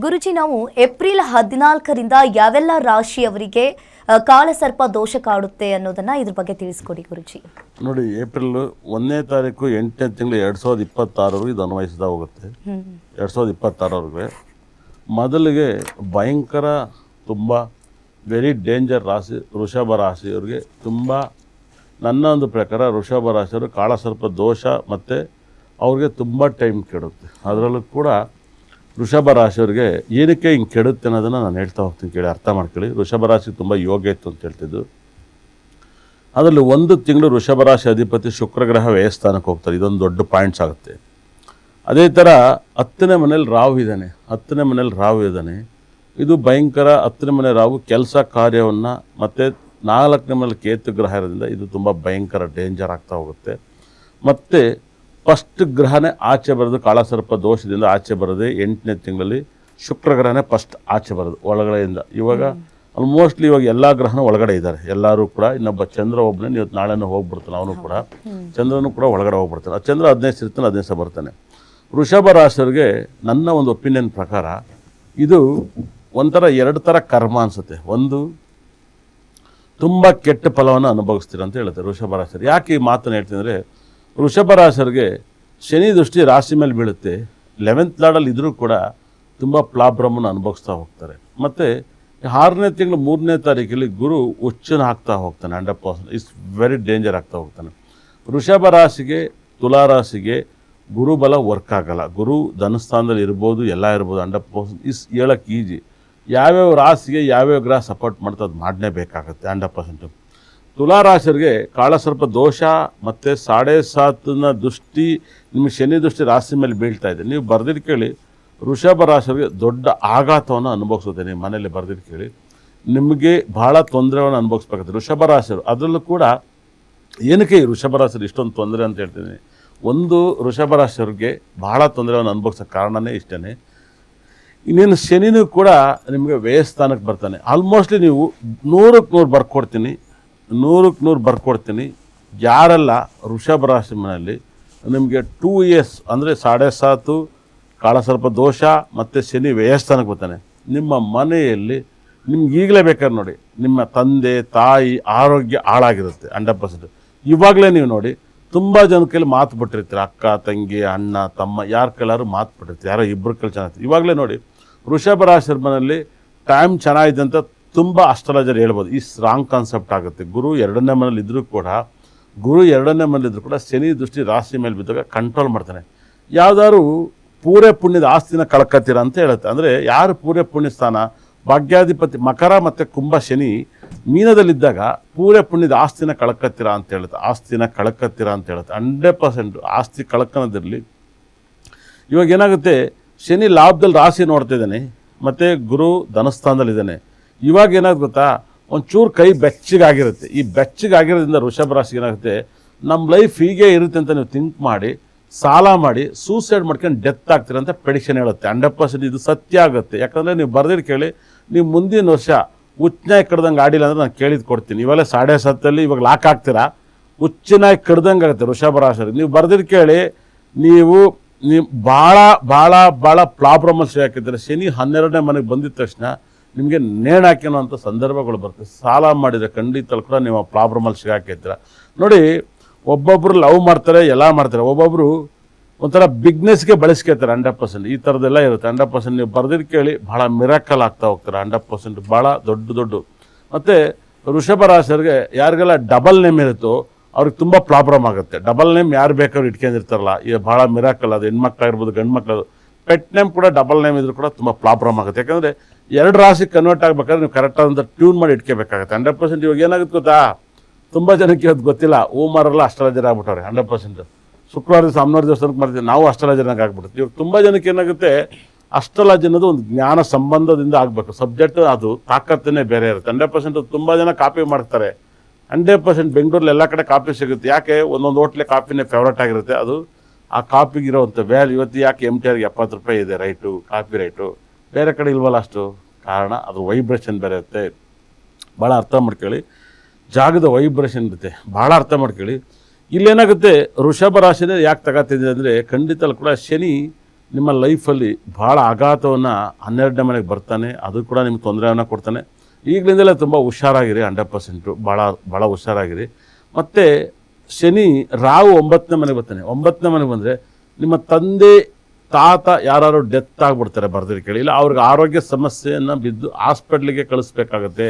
ಗುರುಜಿ, ನಾವು ಏಪ್ರಿಲ್ 14ರಿಂದ ಯಾವೆಲ್ಲ ರಾಶಿಯವರಿಗೆ ಕಾಲಸರ್ಪ ದೋಷ ಕಾಡುತ್ತೆ ಅನ್ನೋದನ್ನ ಇದ್ರ ಬಗ್ಗೆ ತಿಳಿಸ್ಕೊಡಿ ಗುರುಜಿ. ನೋಡಿ, ಏಪ್ರಿಲ್ 1ನೇ ತಾರೀಕು 8ನೇ ತಿಂಗಳು 2026 ಇದು ಅನ್ವಯಿಸ್ತಾ ಹೋಗುತ್ತೆ. 2026 ಮೊದಲಿಗೆ ಭಯಂಕರ ತುಂಬ ವೆರಿ ಡೇಂಜರ್ ರಾಶಿ ವೃಷಭ ರಾಶಿಯವರಿಗೆ. ತುಂಬ ನನ್ನ ಒಂದು ಪ್ರಕಾರ ವೃಷಭ ರಾಶಿಯವರು ಕಾಳಸರ್ಪ ದೋಷ ಮತ್ತು ಅವ್ರಿಗೆ ತುಂಬ ಟೈಮ್ ಕೆಡುತ್ತೆ. ಅದರಲ್ಲೂ ಕೂಡ ವೃಷಭ ರಾಶಿಯವರಿಗೆ ಏನಕ್ಕೆ ಹಿಂಗೆ ಕೆಡುತ್ತೆ ಅನ್ನೋದನ್ನು ನಾನು ಹೇಳ್ತಾ ಹೋಗ್ತೀನಿ, ಕೇಳಿ ಅರ್ಥ ಮಾಡ್ಕೊಳ್ಳಿ. ವೃಷಭ ರಾಶಿ ತುಂಬ ಯೋಗ ಇತ್ತು ಅಂತ ಹೇಳ್ತಿದ್ದು. ಅದರಲ್ಲಿ 1 ತಿಂಗಳು ವೃಷಭ ರಾಶಿ ಅಧಿಪತಿ ಶುಕ್ರಗ್ರಹ ವ್ಯಯಸ್ಥಾನಕ್ಕೆ ಹೋಗ್ತಾರೆ. ಇದೊಂದು ದೊಡ್ಡ ಪಾಯಿಂಟ್ಸ್ ಆಗುತ್ತೆ. ಅದೇ ಥರ 10ನೇ ಮನೇಲಿ ರಾಹು ಇದ್ದಾನೆ. 10ನೇ ಮನೇಲಿ ರಾಹು ಇದ್ದಾನೆ. ಇದು ಭಯಂಕರ. 10ನೇ ಮನೆ ರಾಹು ಕೆಲಸ ಕಾರ್ಯವನ್ನು, ಮತ್ತು 4ನೇ ಮನೇಲಿ ಕೇತು ಗ್ರಹ ಇರೋದ್ರಿಂದ ಇದು ತುಂಬ ಭಯಂಕರ ಡೇಂಜರ್ ಆಗ್ತಾ ಹೋಗುತ್ತೆ. ಮತ್ತು ಫಸ್ಟ್ ಗ್ರಹನೇ ಆಚೆ ಬರೋದು ಕಾಳಸರ್ಪ ದೋಷದಿಂದ ಆಚೆ ಬರೋದೇ 8ನೇ ತಿಂಗಳಲ್ಲಿ ಶುಕ್ರಗ್ರಹನೇ ಫಸ್ಟ್ ಆಚೆ ಬರೋದು ಒಳಗಡೆಯಿಂದ. ಇವಾಗ ಆಲ್ಮೋಸ್ಟ್ಲಿ ಇವಾಗ ಎಲ್ಲ ಗ್ರಹನೂ ಒಳಗಡೆ ಇದ್ದಾರೆ ಎಲ್ಲರೂ ಕೂಡ. ಇನ್ನೊಬ್ಬ ಚಂದ್ರ ಒಬ್ಬನೇ ನೀವು ನಾಳೆನೂ ಹೋಗ್ಬಿಡ್ತಾನೆ, ಅವನು ಕೂಡ ಚಂದ್ರನೂ ಕೂಡ ಒಳಗಡೆ ಹೋಗ್ಬಿಡ್ತಾನೆ. ಆ ಚಂದ್ರ 15 ಇರ್ತಾನೆ, 15 ಬರ್ತಾನೆ. ವೃಷಭ ರಾಶಿಯವರಿಗೆ ನನ್ನ ಒಂದು ಒಪಿನಿಯನ್ ಪ್ರಕಾರ ಇದು ಒಂಥರ 2 ಥರ ಕರ್ಮ ಅನಿಸುತ್ತೆ. ಒಂದು, ತುಂಬ ಕೆಟ್ಟ ಫಲವನ್ನು ಅನುಭವಿಸ್ತೀರ ಅಂತ ಹೇಳುತ್ತೆ ವೃಷಭ ರಾಶಿಯರು. ಯಾಕೆ ಈ ಮಾತನ್ನು ಹೇಳ್ತೀನಿ ಅಂದರೆ, ವೃಷಭ ರಾಶಿಯವರಿಗೆ ಶನಿ ದೃಷ್ಟಿ ರಾಶಿ ಮೇಲೆ ಬೀಳುತ್ತೆ. 11th ಲಾರ್ಡಲ್ಲಿ ಇದ್ದರೂ ಕೂಡ ತುಂಬ ಪ್ರಾಬ್ಲಮನ್ನು ಅನುಭವಿಸ್ತಾ ಹೋಗ್ತಾರೆ. ಮತ್ತು 6ನೇ ತಿಂಗಳು 3ನೇ ತಾರೀಕಲ್ಲಿ ಗುರು ಉಚ್ಚನ ಹಾಕ್ತಾ ಹೋಗ್ತಾನೆ. 100% ಇಟ್ಸ್ ವೆರಿ ಡೇಂಜರ್ ಆಗ್ತಾ ಹೋಗ್ತಾನೆ. ವೃಷಭ ರಾಶಿಗೆ, ತುಲಾ ರಾಶಿಗೆ ಗುರುಬಲ ವರ್ಕ್ ಆಗಲ್ಲ. ಗುರು ಧನಸ್ಥಾನದಲ್ಲಿ ಇರ್ಬೋದು, ಎಲ್ಲ ಇರ್ಬೋದು. 100% ಹೇಳೋಕ್ಕೆ ಈಜಿ. ಯಾವ್ಯಾವ ರಾಶಿಗೆ ಯಾವ್ಯಾವ ಗ್ರಹ ಸಪೋರ್ಟ್ ಮಾಡ್ತಾ ಅದು ಮಾಡಲೇ ಬೇಕಾಗುತ್ತೆ 100%. ತುಲಾ ರಾಶಿಯವರಿಗೆ ಕಾಳಸರ್ಪ ದೋಷ ಮತ್ತು 7.5ನ ದೃಷ್ಟಿ, ನಿಮಗೆ ಶನಿ ದೃಷ್ಟಿ ರಾಶಿ ಮೇಲೆ ಬೀಳ್ತಾ ಇದೆ. ನೀವು ಬರ್ದಿದ್ದು ಕೇಳಿ, ವೃಷಭ ರಾಶಿಯವರಿಗೆ ದೊಡ್ಡ ಆಘಾತವನ್ನು ಅನುಭವಿಸುತ್ತೆ. ನೀವು ಮನೇಲಿ ಬರ್ದಿದ್ದು ಕೇಳಿ, ನಿಮಗೆ ಭಾಳ ತೊಂದರೆಯನ್ನು ಅನುಭವಿಸ್ಬೇಕಾಗುತ್ತೆ ವೃಷಭ ರಾಶಿಯವರು. ಅದರಲ್ಲೂ ಕೂಡ ಏನಕ್ಕೆ ಈ ವೃಷಭ ರಾಶಿಯವರು ಇಷ್ಟೊಂದು ತೊಂದರೆ ಅಂತ ಹೇಳ್ತೀನಿ. ಒಂದು, ವೃಷಭ ರಾಶಿಯವ್ರಿಗೆ ಭಾಳ ತೊಂದರೆಯನ್ನು ಅನುಭವಿಸೋ ಕಾರಣನೇ ಇಷ್ಟೇ. ಇನ್ನೇನು ಶನಿನೂ ಕೂಡ ನಿಮಗೆ ವ್ಯಯಸ್ಥಾನಕ್ಕೆ ಬರ್ತಾನೆ. ಆಲ್ಮೋಸ್ಟ್ಲಿ ನೀವು 100ಕ್ಕೆ 100 ಬರ್ಕೊಡ್ತೀನಿ, 100ಕ್ಕೆ 100 ಬರ್ಕೊಡ್ತೀನಿ. ಯಾರೆಲ್ಲ ವೃಷಭ ರಾಶಿ ಮನೆಯಲ್ಲಿ ನಿಮಗೆ 2 years ಅಂದರೆ 7.5 ಕಾಳಸರ್ಪ ದೋಷ ಮತ್ತು ಶನಿ ವ್ಯಯಸ್ಥಾನಕ್ಕೆ ಬರ್ತಾನೆ, ನಿಮ್ಮ ಮನೆಯಲ್ಲಿ ನಿಮ್ಗೆ ಈಗಲೇ ಬೇಕಾದ್ರೆ ನೋಡಿ, ನಿಮ್ಮ ತಂದೆ ತಾಯಿ ಆರೋಗ್ಯ ಹಾಳಾಗಿರುತ್ತೆ 100%. ಇವಾಗಲೇ ನೀವು ನೋಡಿ, ತುಂಬ ಜನ ಕೈಲಿ ಮಾತು ಬಿಟ್ಟಿರ್ತೀರ, ಅಕ್ಕ ತಂಗಿ ಅಣ್ಣ ತಮ್ಮ ಯಾರ ಕೈಲಾದ್ರು ಮಾತು ಬಿಟ್ಟಿರ್ತೀರ, ಯಾರೋ ಇಬ್ಬರು ಕೈಲಿ ಚೆನ್ನಾಗಿರ್ತೀವಿ. ಇವಾಗಲೇ ನೋಡಿ, ವೃಷಭ ರಾಶಿ ಮನೆಯಲ್ಲಿ ಟೈಮ್ ಚೆನ್ನಾಗಿದೆ ಅಂತ ತುಂಬ ಅಸ್ಟ್ರಾಲಜರ್ ಹೇಳ್ಬೋದು. ಈ ರಾಂಗ್ ಕಾನ್ಸೆಪ್ಟ್ ಆಗುತ್ತೆ. ಗುರು 2ನೇ ಮನೇಲಿ ಇದ್ದರೂ ಕೂಡ, ಶನಿ ದೃಷ್ಟಿ ರಾಶಿ ಮೇಲೆ ಬಿದ್ದಾಗ ಕಂಟ್ರೋಲ್ ಮಾಡ್ತಾನೆ. ಯಾವ್ದಾದ್ರು ಪೂರೇ ಪುಣ್ಯದ ಆಸ್ತಿನ ಕಳ್ಕತ್ತೀರ ಅಂತ ಹೇಳುತ್ತೆ. ಅಂದರೆ ಯಾರು ಪೂರೇ ಪುಣ್ಯ ಸ್ಥಾನ, ಭಾಗ್ಯಾಧಿಪತಿ ಮಕರ ಮತ್ತು ಕುಂಭ ಶನಿ ಮೀನದಲ್ಲಿದ್ದಾಗ ಪೂರೇ ಪುಣ್ಯದ ಆಸ್ತಿನ ಕಳ್ಕತ್ತೀರ ಅಂತ ಹೇಳುತ್ತೆ. 100% ಆಸ್ತಿ ಕಳ್ಕೊಳೋದಿರಲಿ. ಇವಾಗ ಏನಾಗುತ್ತೆ, ಶನಿ ಲಾಭದಲ್ಲಿ ರಾಶಿ ನೋಡ್ತಾ ಇದ್ದಾನೆ, ಮತ್ತು ಗುರು ಧನಸ್ಥಾನದಲ್ಲಿದ್ದಾನೆ. ಇವಾಗ ಏನಾಗುತ್ತೆ ಗೊತ್ತಾ, ಒಂಚೂರು ಕೈ ಬೆಚ್ಚಗಾಗಿರುತ್ತೆ. ಈ ಬೆಚ್ಚಗಾಗಿರೋದ್ರಿಂದ ವೃಷಭ ರಾಶಿಗೆ ಏನಾಗುತ್ತೆ, ನಮ್ಮ ಲೈಫ್ ಹೀಗೆ ಇರುತ್ತೆ ಅಂತ ನೀವು ಥಿಂಕ್ ಮಾಡಿ ಸಾಲ ಮಾಡಿ ಸೂಸೈಡ್ ಮಾಡ್ಕೊಂಡು ಡೆತ್ ಆಗ್ತೀರ ಅಂತ ಪ್ರೆಡಿಕ್ಷನ್ ಹೇಳುತ್ತೆ. 100% ಇದು ಸತ್ಯ ಆಗುತ್ತೆ. ಯಾಕಂದರೆ ನೀವು ಬರ್ದಿದ್ದು ಕೇಳಿ, ನೀವು ಮುಂದಿನ ವರ್ಷ ಉಚ್ಚನಾಗಿ ಕಡ್ದಂಗೆ ಆಡಿಲ್ಲ ಅಂದರೆ ನಾನು ಕೇಳಿದ್ದು ಕೊಡ್ತೀನಿ. ಇವೆಲ್ಲ 7.5 ಇವಾಗ ಲಾಕ್ ಆಗ್ತೀರಾ, ಉಚ್ಚನಾಗಿ ಕಡ್ದಂಗೆ ಆಗುತ್ತೆ ವೃಷಭ ರಾಶಿಯವ್ರಿಗೆ. ನೀವು ಬರ್ದಿದ್ದು ಕೇಳಿ, ನೀವು ಭಾಳ ಭಾಳ ಭಾಳ ಪ್ರಾಬ್ಲಮಲ್ಲಿ ಸಿಗಾಕಿದ್ದೀರ. ಶನಿ 12ನೇ ಮನೆಗೆ ಬಂದಿದ್ದ ತಕ್ಷಣ ನಿಮಗೆ ನೇಣು ಹಾಕಿನೋಂಥ ಸಂದರ್ಭಗಳು ಬರ್ತದೆ. ಸಾಲ ಮಾಡಿದರೆ ಖಂಡಿತ ಕೂಡ ನೀವು ಆ ಪ್ರಾಬ್ಲಮಲ್ಲಿ ಸಿಗಾಕಿದ್ದೀರ. ನೋಡಿ, ಒಬ್ಬೊಬ್ಬರು ಲವ್ ಮಾಡ್ತಾರೆ, ಎಲ್ಲ ಮಾಡ್ತಾರೆ. ಒಬ್ಬೊಬ್ಬರು ಒಂಥರ ಬಿಗ್ನೆಸ್ಗೆ ಬಳಸ್ಕೊತಾರೆ 100%. ಈ ಥರದ್ದೆಲ್ಲ ಇರುತ್ತೆ 100%. ನೀವು ಬರ್ದಿದ್ದು ಕೇಳಿ, ಭಾಳ ಮಿರಾಕಲ್ ಆಗ್ತಾ ಹೋಗ್ತಾರೆ 100%. ಭಾಳ ದೊಡ್ಡ ಮತ್ತು ವೃಷಭ ರಾಶಿಯವ್ರಿಗೆ ಯಾರಿಗೆಲ್ಲ ಡಬಲ್ ನೇಮ್ ಇರುತ್ತೋ ಅವ್ರಿಗೆ ತುಂಬ ಪ್ರಾಬ್ಲಮ್ ಆಗುತ್ತೆ. ಡಬಲ್ ನೇಮ್ ಯಾರು ಬೇಕಾದ್ರೂ ಇಟ್ಕೊಂಡಿರ್ತಾರಲ್ಲ, ಈಗ ಭಾಳ ಮಿರಾಕಲ್. ಅದು ಹೆಣ್ಮಕ್ಳಾಗಿರ್ಬೋದು, ಗಂಡು ಮಕ್ಕಳು. ಪೆಟ್ ನೇಮ್ ಕೂಡ ಡಬಲ್ ನೇಮ್ ಇದ್ರೂ ಕೂಡ ತುಂಬ ಪ್ರಾಬ್ಲಮ್ ಆಗುತ್ತೆ. ಯಾಕಂದರೆ 2 ರಾಶಿ ಕನ್ವರ್ಟ್ ಆಗಬೇಕಾದ್ರೆ ನೀವು ಕರೆಕ್ಟಾದಂಥ ಟ್ಯೂನ್ ಮಾಡಿ ಇಟ್ಕೋಬೇಕಾಗುತ್ತೆ 100%. ಇವಾಗ ಏನಾಗುತ್ತೆ ಗೊತ್ತಾ, ತುಂಬ ಜನಕ್ಕೆ ಇವತ್ತು ಗೊತ್ತಿಲ್ಲ, ಓಮಾರೆಲ್ಲ ಅಸ್ಟ್ರಾಲಜರ್ ಆಗ್ಬಿಟ್ಟವ್ರೆ 100%. ಶುಕ್ರವಾರ ದಿವಸ ಅಮ್ಮನವ್ರ ದೇವಸ್ಥಾನಕ್ಕೆ ಮಾಡ್ತೀವಿ, ನಾವು ಅಸ್ಟ್ರಾಲಜರ್ನಾಗ ಆಗ್ಬಿಡ್ತೀವಿ. ಇವಾಗ ತುಂಬ ಜನಕ್ಕೆ ಏನಾಗುತ್ತೆ, ಅಸ್ಟ್ರಾಲಜಿ ಅನ್ನೋದು ಒಂದು ಜ್ಞಾನ ಸಂಬಂಧದಿಂದ ಆಗಬೇಕು. ಸಬ್ಜೆಕ್ಟ್ ಅದು ತಾಕತ್ತೇ ಬೇರೆ ಇರುತ್ತೆ 100%. ತುಂಬ ಜನ ಕಾಪಿ ಮಾಡ್ತಾರೆ 100%. ಬೆಂಗಳೂರಲ್ಲಿ ಎಲ್ಲ ಕಡೆ ಕಾಪಿ ಸಿಗುತ್ತೆ. ಯಾಕೆ, ಒಂದೊಂದು ಹೋಟ್ಲೆ ಕಾಪಿನೇ ಫೇವ್ರೇಟ್ ಆಗಿರುತ್ತೆ. ಅದು ಆ ಕಾಪಿಗಿರೋವಂಥ ವ್ಯಾಲ್ಯೂ. ಇವತ್ತು ಯಾಕೆ MTRಗೆ 70 ರೂಪಾಯಿ ಇದೆ ರೈಟು, ಕಾಪಿ ರೈಟು, ಬೇರೆ ಕಡೆ ಇಲ್ವಲ್ಲ ಅಷ್ಟು? ಕಾರಣ ಅದು ವೈಬ್ರೇಷನ್ ಬೇರೆ ಇರುತ್ತೆ. ಭಾಳ ಅರ್ಥ ಮಾಡ್ಕೊಳ್ಳಿ, ಜಾಗದ ವೈಬ್ರೇಷನ್ ಇರುತ್ತೆ, ಭಾಳ ಅರ್ಥ ಮಾಡ್ಕೊಳ್ಳಿ. ಇಲ್ಲೇನಾಗುತ್ತೆ, ವೃಷಭ ರಾಶಿನೇ ಯಾಕೆ ತಗೋತಿದೆ ಅಂದರೆ, ಖಂಡಿತ ಕೂಡ ಶನಿ ನಿಮ್ಮ ಲೈಫಲ್ಲಿ ಭಾಳ ಆಘಾತವನ್ನು 12ನೇ ಮನೆಗೆ ಬರ್ತಾನೆ, ಅದು ಕೂಡ ನಿಮ್ಗೆ ತೊಂದರೆಯನ್ನು ಕೊಡ್ತಾನೆ. ಈಗಲಿಂದಲೇ ತುಂಬ ಹುಷಾರಾಗಿರಿ, 100%, ಭಾಳ ಹುಷಾರಾಗಿರಿ. ಮತ್ತು ಶನಿ ರಾಹು 9ನೇ ಮನೆಗೆ ಬರ್ತಾನೆ. 9ನೇ ಮನೆಗೆ ಬಂದರೆ ನಿಮ್ಮ ತಂದೆ ತಾತ ಯಾರು ಡೆತ್ ಆಗಿಬಿಡ್ತಾರೆ, ಬರ್ದಿರಿ ಕೇಳಿ, ಇಲ್ಲ ಅವ್ರಿಗೆ ಆರೋಗ್ಯ ಸಮಸ್ಯೆಯನ್ನು ಬಿದ್ದು ಹಾಸ್ಪಿಟ್ಲಿಗೆ ಕಳಿಸ್ಬೇಕಾಗತ್ತೆ.